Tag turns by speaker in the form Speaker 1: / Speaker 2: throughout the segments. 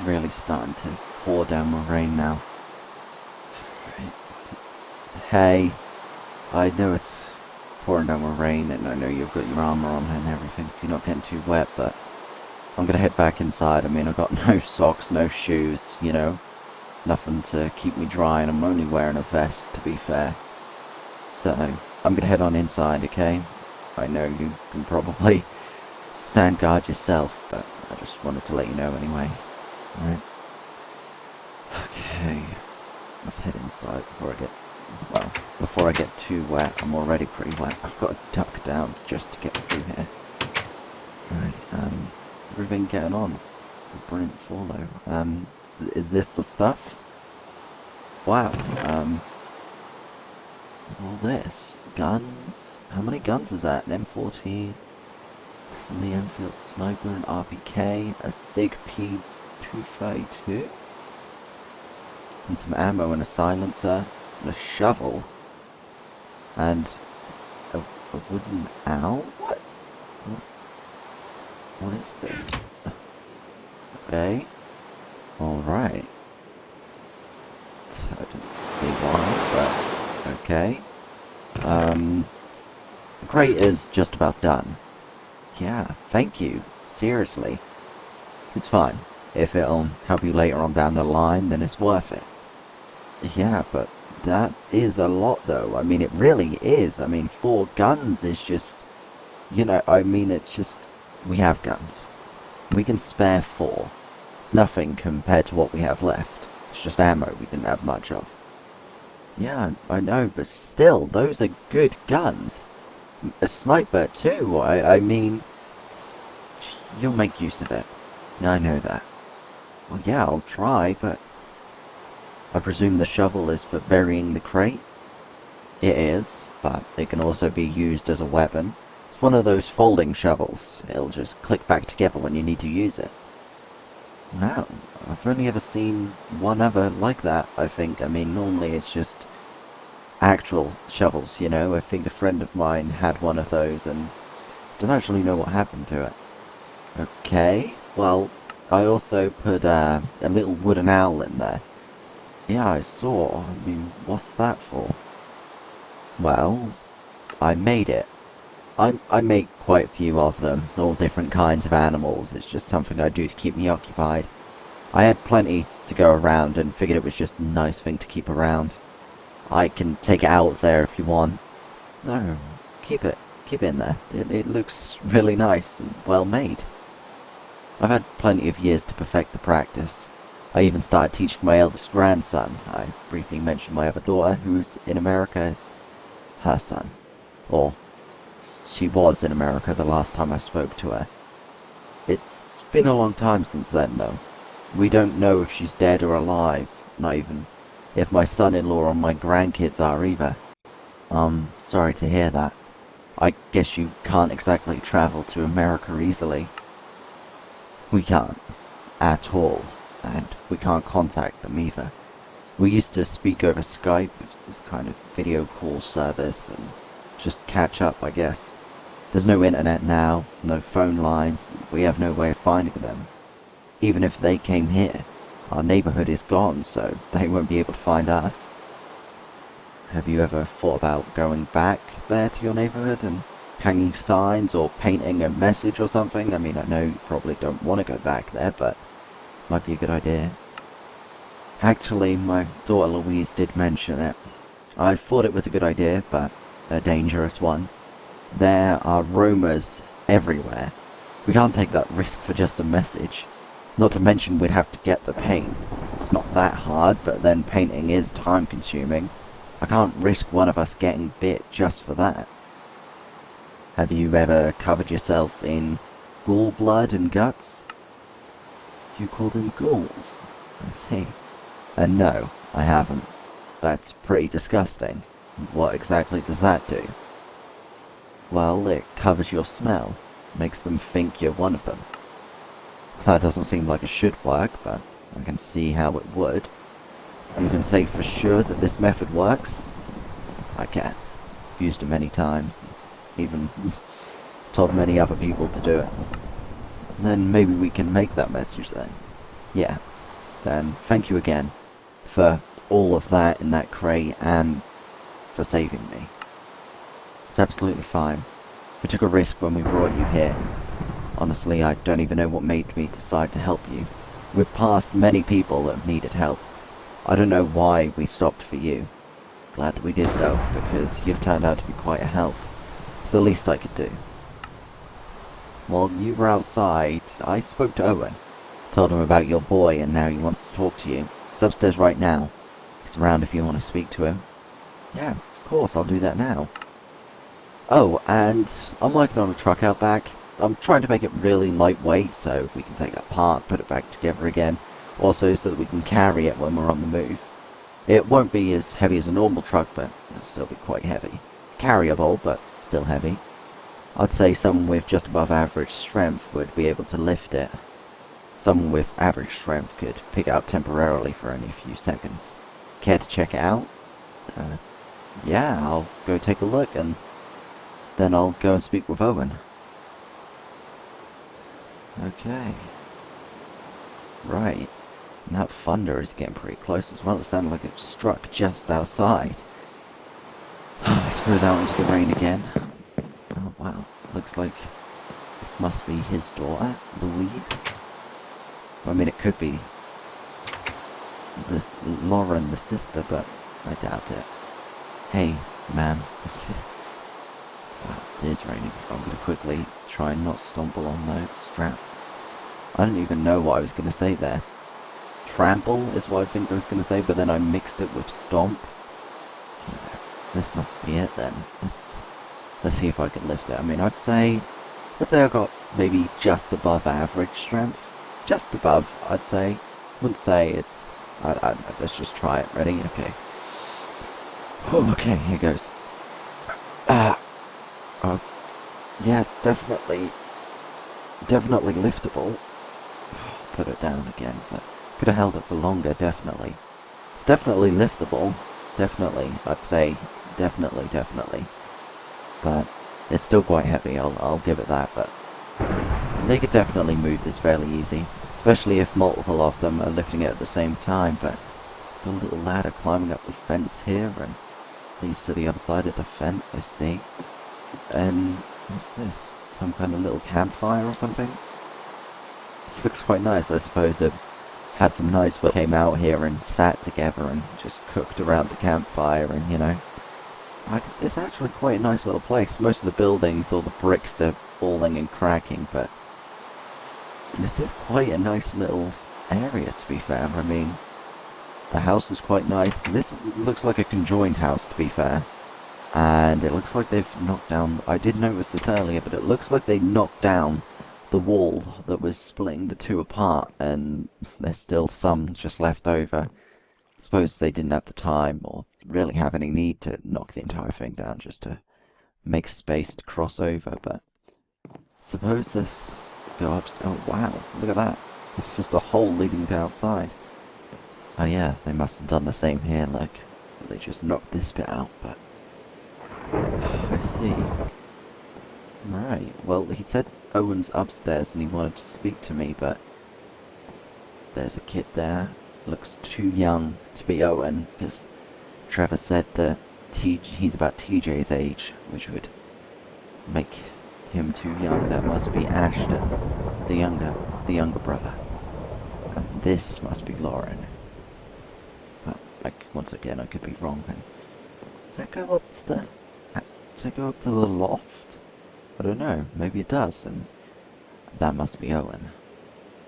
Speaker 1: really starting to pour down with rain now. Hey, I know it's pouring down with rain, and I know you've got your armor on and everything, so you're not getting too wet, but I'm gonna head back inside. I mean, I've got no socks, no shoes, you know, nothing to keep me dry, and I'm only wearing a vest, to be fair. So, I'm gonna head on inside, okay? I know you can probably stand guard yourself, but I just wanted to let you know anyway. Alright. Okay. Let's head inside before I get too wet. I'm already pretty wet. I've got to duck down just to get through here. Alright, we've been getting on. Brilliant follow. Is this the stuff? Wow, all this. Guns? How many guns is that? An M14, the Enfield Sniper, an RPK, a SIG P232, and some ammo and a silencer, and a shovel, and a wooden owl? What is this? Okay. Alright. I didn't see why, but okay. The crate is just about done. Yeah, thank you. Seriously. It's fine. If it'll help you later on down the line, then it's worth it. Yeah, but that is a lot though. I mean, it really is. I mean, 4 guns is just... You know, I mean, it's just... We have guns. We can spare 4. It's nothing compared to what we have left. It's just ammo we didn't have much of. Yeah, I know, but still, those are good guns. A sniper too, I mean... You'll make use of it. I know that. Well, yeah, I'll try, but... I presume the shovel is for burying the crate? It is, but it can also be used as a weapon. It's one of those folding shovels. It'll just click back together when you need to use it. Wow, I've only ever seen one other like that, I think. I mean, normally it's just actual shovels, you know. I think a friend of mine had one of those and don't actually know what happened to it. Okay, well, I also put a little wooden owl in there. Yeah, I saw. I mean, what's that for? Well, I made it. I make quite a few of them, all different kinds of animals. It's just something I do to keep me occupied. I had plenty to go around and figured it was just a nice thing to keep around. I can take it out there if you want. No, keep it in there. It looks really nice and well made. I've had plenty of years to perfect the practice. I even started teaching my eldest grandson. I briefly mentioned my other daughter, who's in America, as her son. Or, she was in America the last time I spoke to her. It's been a long time since then, though. We don't know if she's dead or alive, not even if my son-in-law or my grandkids are either. Sorry to hear that. I guess you can't exactly travel to America easily. We can't. At all. And we can't contact them either. We used to speak over Skype. It was this kind of video call service and just catch up, I guess. There's no internet now, no phone lines, we have no way of finding them. Even if they came here, our neighborhood is gone, so they won't be able to find us. Have you ever thought about going back there to your neighborhood and hanging signs or painting a message or something? I mean, I know you probably don't want to go back there, but it might be a good idea. Actually, my daughter Louise did mention it. I thought it was a good idea, but a dangerous one. There are roamers everywhere. We can't take that risk for just a message. Not to mention we'd have to get the paint. It's not that hard, but then painting is time consuming. I can't risk one of us getting bit just for that. Have you ever covered yourself in ghoul blood and guts? You call them ghouls? I see. And no, I haven't. That's pretty disgusting. What exactly does that do? Well, it covers your smell. Makes them think you're one of them. That doesn't seem like it should work, but I can see how it would. You can say for sure that this method works? I can. I've used it many times. Even told many other people to do it. Then maybe we can make that message then. Yeah. Then thank you again for all of that in that crate and for saving me. It's absolutely fine. We took a risk when we brought you here. Honestly, I don't even know what made me decide to help you. We've passed many people that have needed help. I don't know why we stopped for you. Glad that we did though, because you've turned out to be quite a help. It's the least I could do. While you were outside, I spoke to Owen. Told him about your boy and now he wants to talk to you. He's upstairs right now. He's around if you want to speak to him. Yeah, of course, I'll do that now. Oh, and I'm working on a truck out back. I'm trying to make it really lightweight so we can take it apart, put it back together again. Also so that we can carry it when we're on the move. It won't be as heavy as a normal truck, but it'll still be quite heavy. Carryable, but still heavy. I'd say someone with just above average strength would be able to lift it. Someone with average strength could pick it up temporarily for only a few seconds. Care to check it out? Yeah, I'll go take a look and then I'll go and speak with Owen. Okay. Right. And that thunder is getting pretty close as well. It sounded like it struck just outside. I suppose out into the rain again. Oh wow. Looks like this must be his daughter, Louise. I mean, it could be Lauren, the sister, but I doubt it. Hey, ma'am. Wow, it is raining. I'm going to quickly try and not stumble on those straps. I don't even know what I was going to say there. Trample is what I think I was going to say, but then I mixed it with stomp. Yeah, this must be it then. Let's see if I can lift it. I mean, I'd say I got maybe just above average strength. Just above, I'd say. Wouldn't say it's... let's just try it. Ready? Okay. Oh, okay, here goes. Yes, definitely liftable. Put it down again, but could have held it for longer, definitely. It's definitely liftable. Definitely, I'd say. Definitely. But it's still quite heavy, I'll give it that, but they could definitely move this fairly easy. Especially if multiple of them are lifting it at the same time, but the little ladder climbing up the fence here and leads to the other side of the fence, I see. And what's this? Some kind of little campfire or something? It looks quite nice, I suppose. It had some nice folk came out here and sat together and just cooked around the campfire and, you know. It's actually quite a nice little place. Most of the buildings, all the bricks are falling and cracking, but this is quite a nice little area, to be fair. I mean, the house is quite nice. This looks like a conjoined house, to be fair. And it looks like they've knocked down... I did notice this earlier, but it looks like they knocked down the wall that was splitting the two apart, and there's still some just left over. I suppose they didn't have the time, or really have any need to knock the entire thing down just to make space to cross over, but... Suppose this... go upstairs. Oh wow, look at that. It's just a hole leading to outside. Oh yeah, they must have done the same here, like, they just knocked this bit out, but... I see. Right, well, he said Owen's upstairs and he wanted to speak to me, but... there's a kid there. Looks too young to be Owen, because Trevor said that he's about TJ's age, which would make him too young. That must be Ashton, the younger brother. And this must be Lauren. But, like, once again, I could be wrong. And does that go up to the loft? I don't know. Maybe it does, and that must be Owen.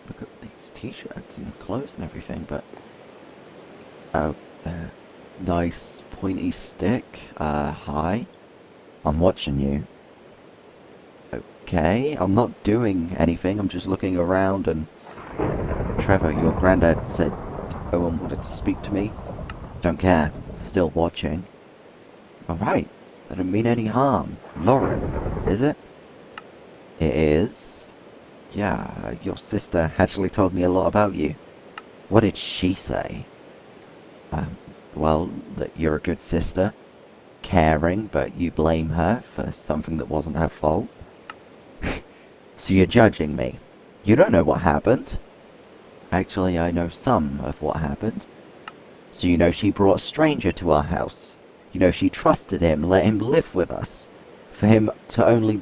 Speaker 1: Look at these t-shirts and clothes and everything, but... oh, nice pointy stick. Hi. I'm watching you. Okay, I'm not doing anything, I'm just looking around and... Trevor, your granddad said Owen wanted to speak to me. Don't care. Still watching. Alright. I didn't mean any harm. Lauren, is it? It is. Yeah, your sister actually told me a lot about you. What did she say? Well, that you're a good sister. Caring, but you blame her for something that wasn't her fault. So you're judging me. You don't know what happened. Actually, I know some of what happened. So you know she brought a stranger to our house. You know she trusted him, let him live with us. For him to only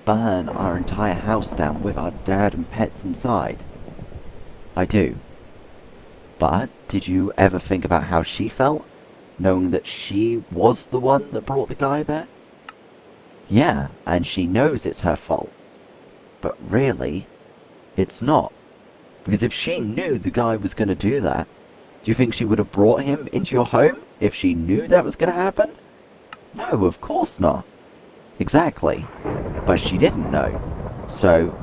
Speaker 1: burn our entire house down with our dad and pets inside. I do. But did you ever think about how she felt, knowing that she was the one that brought the guy there? Yeah, and she knows it's her fault. But really, it's not. Because if she knew the guy was going to do that, do you think she would have brought him into your home if she knew that was going to happen? No, of course not. Exactly. But she didn't know. So,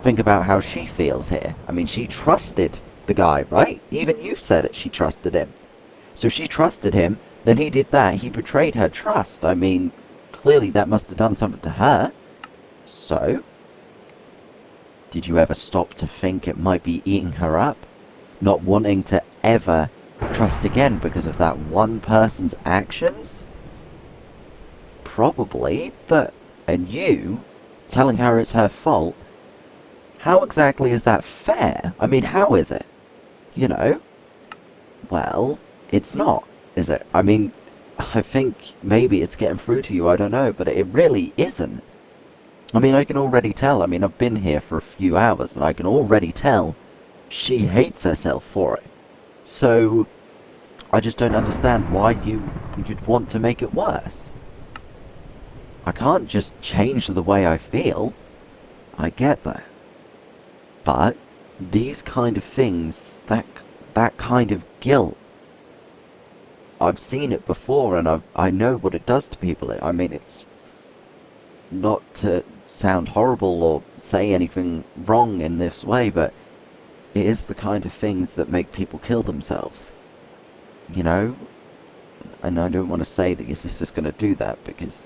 Speaker 1: think about how she feels here. I mean, she trusted the guy, right? Even you said it, she trusted him. So she trusted him, then he did that, he betrayed her trust. I mean, clearly that must have done something to her. So, did you ever stop to think it might be eating her up? Not wanting to ever trust again because of that one person's actions? Probably, but... and you telling her it's her fault? How exactly is that fair? I mean, how is it? You know? Well, it's not, is it? I mean, I think maybe it's getting through to you, I don't know, but it really isn't. I mean, I can already tell. I mean, I've been here for a few hours, and I can already tell she hates herself for it. So, I just don't understand why you'd want to make it worse. I can't just change the way I feel. I get that. But these kind of things, that kind of guilt, I've seen it before, and I know what it does to people. I mean, it's not to sound horrible or say anything wrong in this way, but it is the kind of things that make people kill themselves. You know? And I don't want to say that your sister's going to do that, because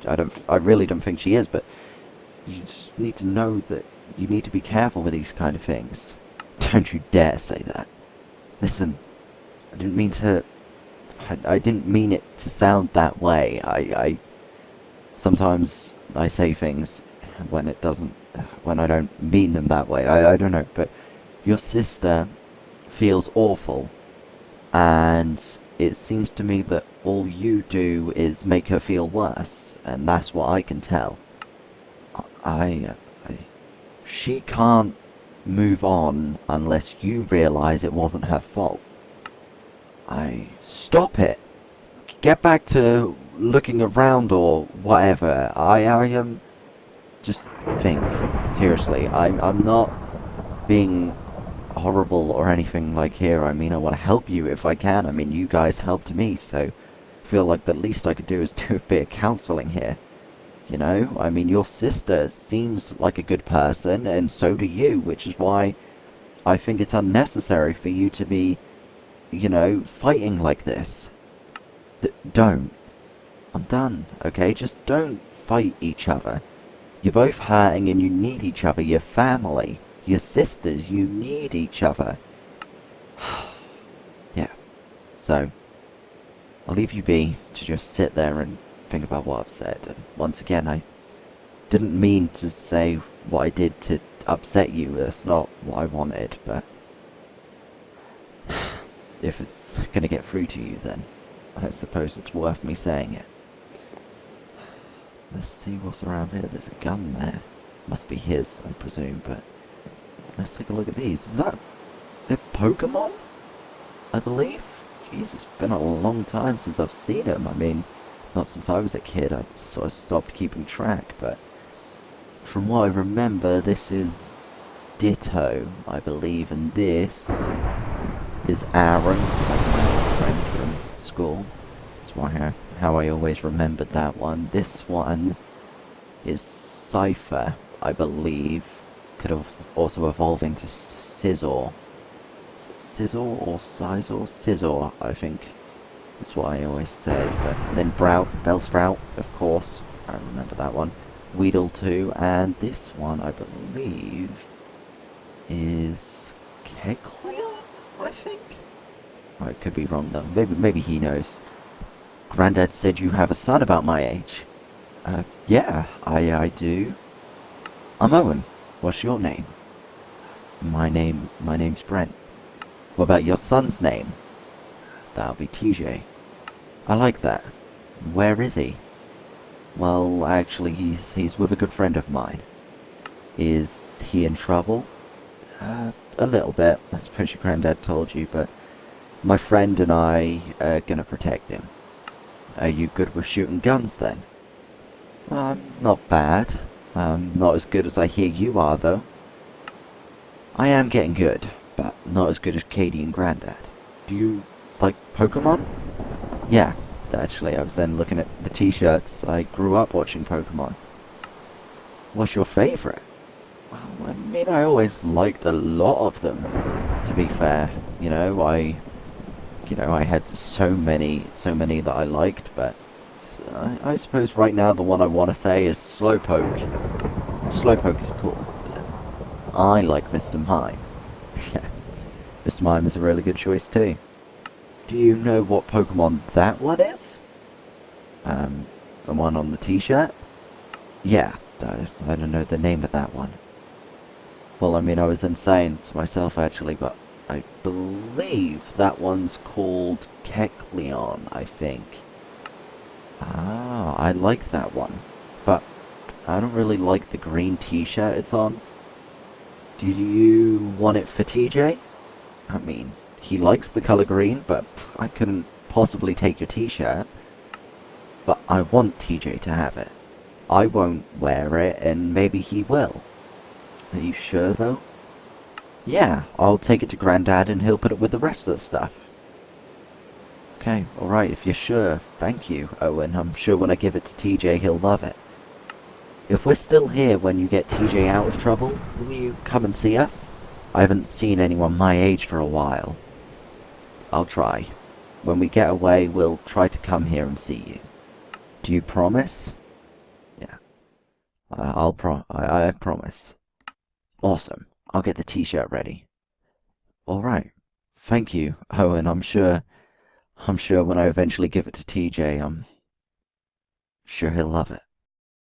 Speaker 1: I really don't think she is, but you just need to know that you need to be careful with these kind of things. Don't you dare say that. Listen, I didn't mean it to sound that way. Sometimes I say things when I don't mean them that way. I don't know, but your sister feels awful, and it seems to me that all you do is make her feel worse, and that's what I can tell. She can't move on unless you realize it wasn't her fault. Stop it. Get back to looking around or whatever. Just think. Seriously, I'm not being horrible or anything like here. I mean, I want to help you if I can. I mean, you guys helped me, so I feel like the least I could do is do a bit of counseling here. You know? I mean, your sister seems like a good person, and so do you, which is why I think it's unnecessary for you to be, you know, fighting like this. Don't. I'm done, okay? Just don't fight each other. You're both hurting and you need each other. You're family. You're sisters. You need each other. Yeah. So, I'll leave you be to just sit there and think about what I've said. And once again, I didn't mean to say what I did to upset you. That's not what I wanted, but if it's gonna get through to you, then I suppose it's worth me saying it. Let's see what's around here. There's a gun there. Must be his, I presume, but let's take a look at these. Is that a Pokemon? I believe? Jeez, it's been a long time since I've seen him. I mean, not since I was a kid. I sort of stopped keeping track, but from what I remember, this is Ditto, I believe, and this is Aaron, my friend from school. That's why how I always remembered that one. This one is Cypher, I believe. Could have also evolved into Scizor. Scizor or Sizor? Scizor, I think. That's what I always said. But then Bellsprout, of course. I remember that one. Weedle 2, and this one, I believe, is Kecleon, I think? I could be wrong though. Maybe he knows. Granddad said you have a son about my age. Yeah, I do. I'm Owen. What's your name? My name's Brent. What about your son's name? That'll be TJ. I like that. Where is he? Well, actually, he's with a good friend of mine. Is he in trouble? A little bit. That's what your granddad told you, but my friend and I are gonna protect him. Are you good with shooting guns then? Not bad. Not as good as I hear you are, though. I am getting good, but not as good as Katie and Granddad. Do you like Pokemon? Yeah, actually, I was then looking at the t-shirts. I grew up watching Pokemon. What's your favorite? Well, I mean, I always liked a lot of them, to be fair. I had so many that I liked, but I suppose right now the one I want to say is Slowpoke. Slowpoke is cool. I like Mr. Mime. Yeah, Mr. Mime is a really good choice too. Do you know what Pokemon that one is? The one on the t-shirt? Yeah, I don't know the name of that one. Well, I mean, I was then saying to myself actually, but I believe that one's called Kecleon, I think. Ah, I like that one. But I don't really like the green t-shirt it's on. Do you want it for TJ? I mean, he likes the color green, but I couldn't possibly take your t-shirt. But I want TJ to have it. I won't wear it, and maybe he will. Are you sure, though? Yeah, I'll take it to Grandad and he'll put it with the rest of the stuff. Okay, alright, if you're sure. Thank you, Owen. I'm sure when I give it to TJ, he'll love it. If we're still here when you get TJ out of trouble, will you come and see us? I haven't seen anyone my age for a while. I'll try. When we get away, we'll try to come here and see you. Do you promise? Yeah. I promise. Awesome. I'll get the t-shirt ready. Alright. Thank you, Owen. I'm sure when I eventually give it to TJ, I'm sure he'll love it.